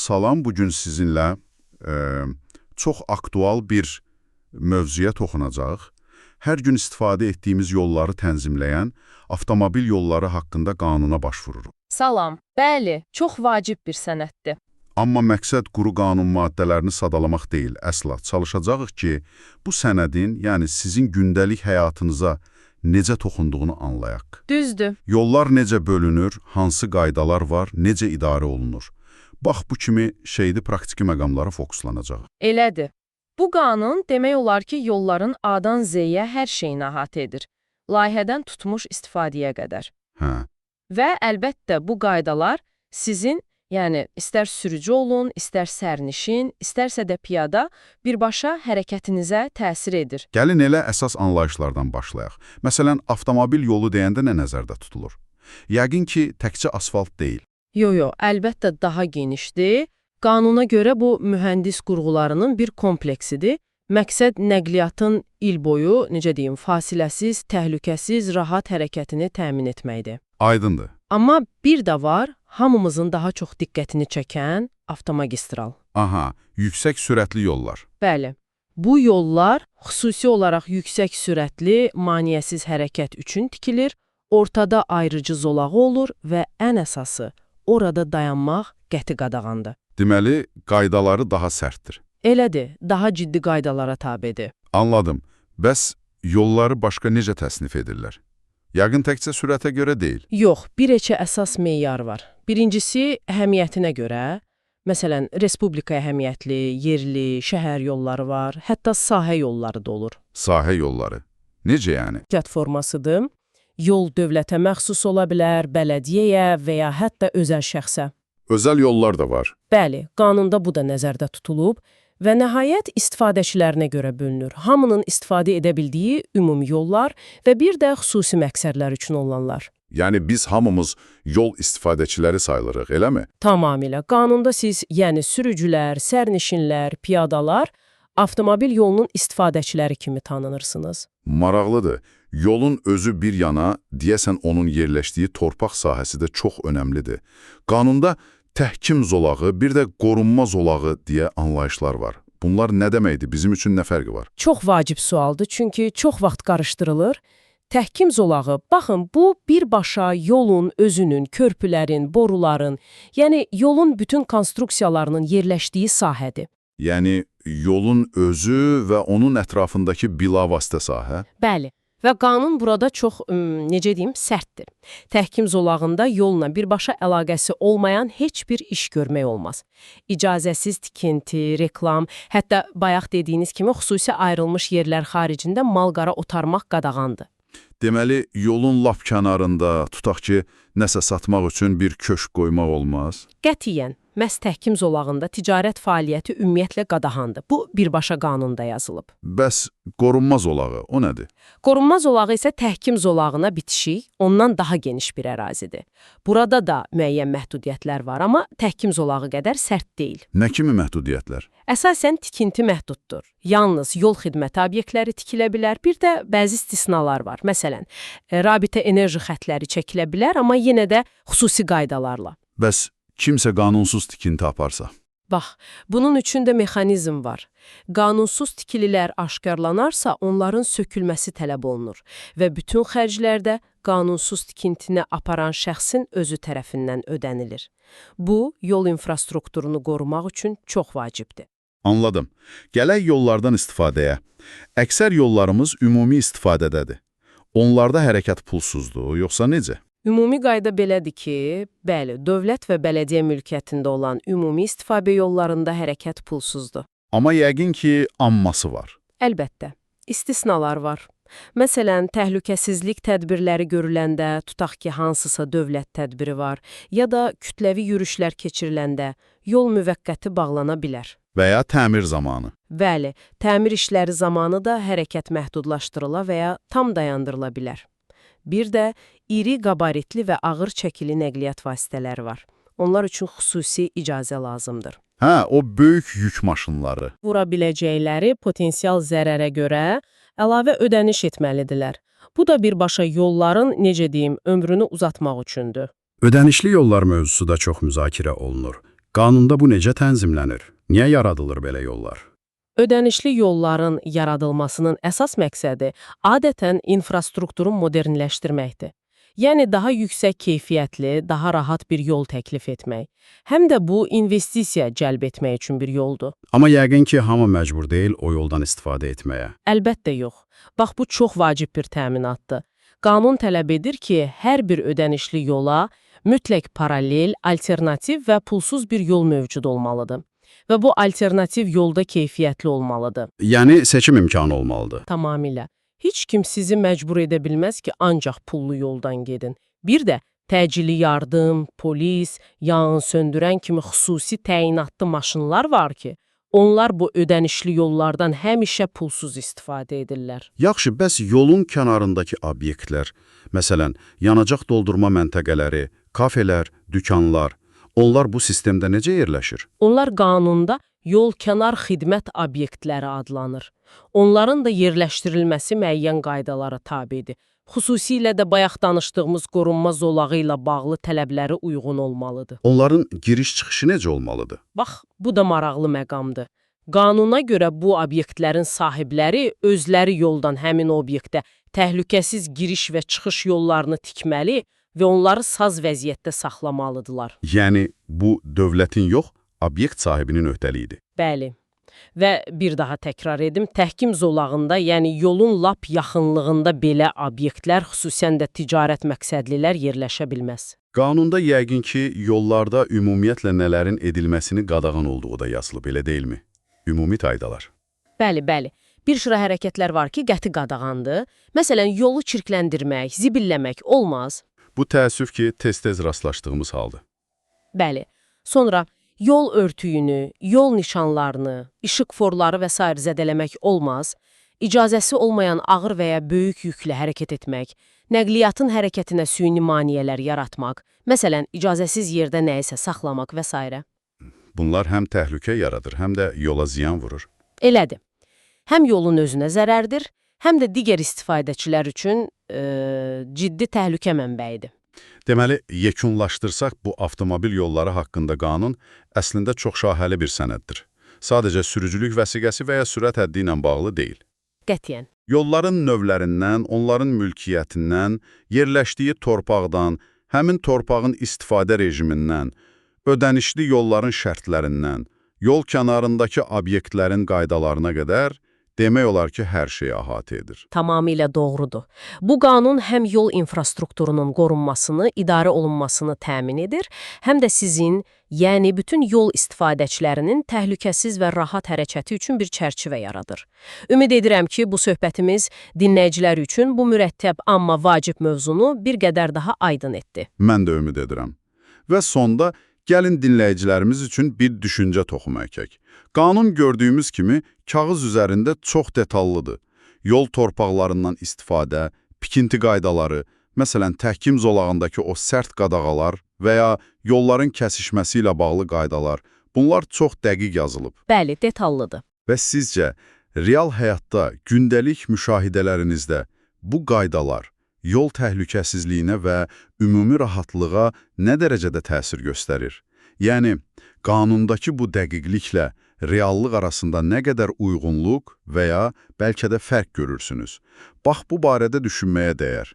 Salam, bugün sizinlə çox aktual bir mövzuya toxunacaq. Hər gün istifadə etdiyimiz yolları tənzimləyən avtomobil yolları haqqında qanuna başvururuq. Salam. Bəli, çox vacib bir sənəddir. Amma məqsəd quru qanun maddələrini sadalamaq deyil, əsla. Çalışacağıq ki, bu sənədin, yəni sizin gündəlik həyatınıza necə toxunduğunu anlayaq. Düzdür. Yollar necə bölünür, hansı qaydalar var, necə idarə olunur. Bax, bu kimi praktiki məqamlara fokuslanacaq. Elədir. Bu qanun demək olar ki, yolların A-dan Z-yə hər şeyini əhatə edir. Layihədən tutmuş istifadəyə qədər. Hə. Və əlbəttə bu qaydalar sizin, yəni istər sürücü olun, istər sərnişin, istərsə də piyada birbaşa hərəkətinizə təsir edir. Gəlin elə əsas anlayışlardan başlayaq. Məsələn, avtomobil yolu deyəndə nə nəzərdə tutulur? Yəqin ki, təkcə asfalt deyil. Yo, əlbəttə daha genişdir. Qanuna görə bu mühəndis qurğularının bir kompleksidir. Məqsəd nəqliyyatın il boyu, necə deyim, fasiləsiz, təhlükəsiz, rahat hərəkətini təmin etməkdir. Aydındır. Amma bir də var, hamımızın daha çox diqqətini çəkən avtomagistral. Aha, yüksək sürətli yollar. Bəli, bu yollar xüsusi olaraq yüksək sürətli, maneəsiz hərəkət üçün tikilir, ortada ayrıcı zolağı olur və ən əsası, orada dayanmaq qəti qadağandır. Deməli, qaydaları daha sərtdir. Elədir, daha ciddi qaydalara tabedir. Anladım. Bəs yolları başqa necə təsnif edirlər? Yəqin təkcə sürətə görə deyil. Yox, bir neçə əsas meyar var. Birincisi, əhəmiyyətinə görə. Məsələn, respublika əhəmiyyətli, yerli, şəhər yolları var, hətta sahə yolları da olur. Sahə yolları. Necə yəni? Cəhd formasıdır. Yol dövlətə məxsus ola bilər, bələdiyyəyə və ya hətta özəl şəxsə. Özəl yollar da var. Bəli, qanunda bu da nəzərdə tutulub və nəhayət istifadəçilərinə görə bölünür. Hamının istifadə edə bildiyi ümumi yollar və bir də xüsusi məqsədlər üçün olanlar. Yəni biz hamımız yol istifadəçiləri sayılırıq, eləmi? Tamamilə. Qanunda siz, yəni sürücülər, sərnişinlər, piyadalar, avtomobil yolunun istifadəçiləri kimi tanınırsınız. Maraqlıdır. Yolun özü bir yana, deyəsən onun yerləşdiyi torpaq sahəsi də çox önəmlidir. Qanunda təhkim zolağı, bir də qorunma zolağı deyə anlayışlar var. Bunlar nə deməkdir? Bizim üçün nə fərqi var? Çox vacib sualdır, çünki çox vaxt qarışdırılır. Təhkim zolağı, baxın, bu birbaşa yolun özünün, körpülərin, boruların, yəni yolun bütün konstruksiyalarının yerləşdiyi sahədir. Yəni yolun özü və onun ətrafındakı bilavasitə sahə? Bəli. Və qanun burada çox, necə deyim, sərtdir. Təhkim zolağında yolla birbaşa əlaqəsi olmayan heç bir iş görmək olmaz. İcazəsiz tikinti, reklam, hətta bayaq dediyiniz kimi xüsusi ayrılmış yerlər xaricində mal-qara otarmaq qadağandır. Deməli, yolun lap kənarında, tutaq ki, nəsə satmaq üçün bir köşk qoymaq olmaz? Qətiyyən, məhz təhkim zolağında ticarət fəaliyyəti ümumiyyətlə qadağandır. Bu, birbaşa qanunda yazılıb. Bəs qorunma zolağı, o nədir? Qorunma zolağı isə təhkim zolağına bitişik, ondan daha geniş bir ərazidir. Burada da müəyyən məhdudiyyətlər var, amma təhkim zolağı qədər sərt deyil. Nə kimi məhdudiyyətlər? Əsasən tikinti məhduddur. Yalnız yol xidməti obyektləri tikilə bilər, bir də bəzi istisnalar var. Məsələn, rabitə enerji xətləri çəkilə bilər, amma yenə də xüsusi qaydalarla. Bəs kimsə qanunsuz tikinti aparsa? Bax, bunun üçün də mexanizm var. Qanunsuz tikililər aşkarlanarsa, onların sökülməsi tələb olunur və bütün xərclər də qanunsuz tikintini aparan şəxsin özü tərəfindən ödənilir. Bu, yol infrastrukturunu qorumaq üçün çox vacibdir. Anladım. Gələk yollardan istifadəyə. Əksər yollarımız ümumi istifadədədir. Onlarda hərəkət pulsuzdur, yoxsa necə? Ümumi qayda belədir ki, bəli, dövlət və bələdiyyə mülkiyyətində olan ümumi istifadə yollarında hərəkət pulsuzdur. Amma yəqin ki, amması var. Əlbəttə, istisnalar var. Məsələn, təhlükəsizlik tədbirləri görüləndə, tutaq ki, hansısa dövlət tədbiri var, ya da kütləvi yürüşlər keçiriləndə yol müvəqqəti bağlana bilər. Və ya təmir zamanı. Bəli, təmir işləri zamanı da hərəkət məhdudlaşdırıla və ya tam dayandırıla bilər. Bir də iri qabaritli və ağır çəkili nəqliyyat vasitələri var. Onlar üçün xüsusi icazə lazımdır. Hə, o böyük yük maşınları. Vura biləcəkləri potensial zərərə görə əlavə ödəniş etməlidirlər. Bu da birbaşa yolların, necə deyim, ömrünü uzatmaq üçündür. Ödənişli yollar mövzusu da çox müzakirə olunur. Qanunda bu necə tənzimlənir? Niyə yaradılır belə yollar? Ödənişli yolların yaradılmasının əsas məqsədi adətən infrastrukturun modernləşdirməkdir. Yəni daha yüksək keyfiyyətli, daha rahat bir yol təklif etmək. Həm də bu investisiya cəlb etmək üçün bir yoldur. Amma yəqin ki, hamı məcbur deyil o yoldan istifadə etməyə. Əlbəttə yox. Bax, bu çox vacib bir təminatdır. Qanun tələb edir ki, hər bir ödənişli yola mütləq paralel, alternativ və pulsuz bir yol mövcud olmalıdır. Və bu alternativ yolda keyfiyyətli olmalıdır. Yəni seçim imkanı olmalıdır. Tamamilə. Heç kim sizi məcbur edə bilməz ki, ancaq pullu yoldan gedin. Bir də təcili yardım, polis, yanğın söndürən kimi xüsusi təyinatlı maşınlar var ki, onlar bu ödənişli yollardan həmişə pulsuz istifadə edirlər. Yaxşı, bəs yolun kənarındakı obyektlər, məsələn, yanacaq doldurma məntəqələri, kafelər, dükanlar, onlar bu sistemdə necə yerləşir? Onlar qanunda yol kənar xidmət obyektləri adlanır. Onların da yerləşdirilməsi müəyyən qaydalara tabedir. Xüsusilə də bayaq danışdığımız qorunma zolağı ilə bağlı tələbləri uyğun olmalıdır. Onların giriş-çıxışı necə olmalıdır? Bax, bu da maraqlı məqamdır. Qanuna görə bu obyektlərin sahibləri özləri yoldan həmin obyektə təhlükəsiz giriş və çıxış yollarını tikməli və onları saz vəziyyətdə saxlamalıdırlar. Yəni, bu dövlətin yox, obyekt sahibinin öhdəliyidir. Bəli. Və bir daha təkrar edim, təhkim zolağında, yəni yolun lap yaxınlığında belə obyektlər, xüsusən də ticarət məqsədlilər yerləşə bilməz. Qanunda yəqin ki, yollarda ümumiyyətlə nələrin edilməsini qadağan olduğu da yazılıb, elə deyilmi? Ümumi qaydalar. Bəli. Bir sıra hərəkətlər var ki, qəti qadağandır. Məsələn, yolu çirkləndirmək, zibilləmək olmaz. Bu təəssüf ki, tez-tez rastlaşdığımız haldır. Bəli. Sonra yol örtüyünü, yol nişanlarını, işıq forları və s. zədələmək olmaz. İcazəsi olmayan ağır və ya böyük yüklə hərəkət etmək, nəqliyyatın hərəkətinə süni maneələr yaratmaq, məsələn, icazəsiz yerdə nəyisə saxlamaq və s. Bunlar həm təhlükə yaradır, həm də yola ziyan vurur. Elədir. Həm yolun özünə zərərdir, həm də digər istifadəçilər üçün ciddi təhlükə mənbəyidir. Deməli, yekunlaşdırsaq bu avtomobil yolları haqqında qanun əslində çoxşaxəli bir sənəddir. Sadəcə sürücülük vəsiqəsi və ya sürət həddi ilə bağlı deyil. Qətiyyən. Yolların növlərindən, onların mülkiyyətindən, yerləşdiyi torpaqdan, həmin torpağın istifadə rejimindən, ödənişli yolların şərtlərindən, yol kənarındakı obyektlərin qaydalarına qədər demək olar ki, hər şeyi əhatə edir. Tamamilə doğrudur. Bu qanun həm yol infrastrukturunun qorunmasını, idarə olunmasını təmin edir, həm də sizin, yəni bütün yol istifadəçilərinin təhlükəsiz və rahat hərəkəti üçün bir çərçivə yaradır. Ümid edirəm ki, bu söhbətimiz dinləyicilər üçün bu mürəttəb, amma vacib mövzunu bir qədər daha aydın etdi. Mən də ümid edirəm. Və sonda gəlin dinləyicilərimiz üçün bir düşüncə toxumu əkək. Qanun gördüyümüz kimi kağız üzərində çox detallıdır. Yol torpaqlarından istifadə, pikinti qaydaları, məsələn, təhkim zolağındakı o sərt qadağalar və ya yolların kəsişməsi ilə bağlı qaydalar, bunlar çox dəqiq yazılıb. Bəli, detallıdır. Və sizcə, real həyatda, gündəlik müşahidələrinizdə bu qaydalar yol təhlükəsizliyinə və ümumi rahatlığa nə dərəcədə təsir göstərir? Yəni, qanundakı bu dəqiqliklə reallıq arasında nə qədər uyğunluq və ya bəlkə də fərq görürsünüz? Bax, bu barədə düşünməyə dəyər.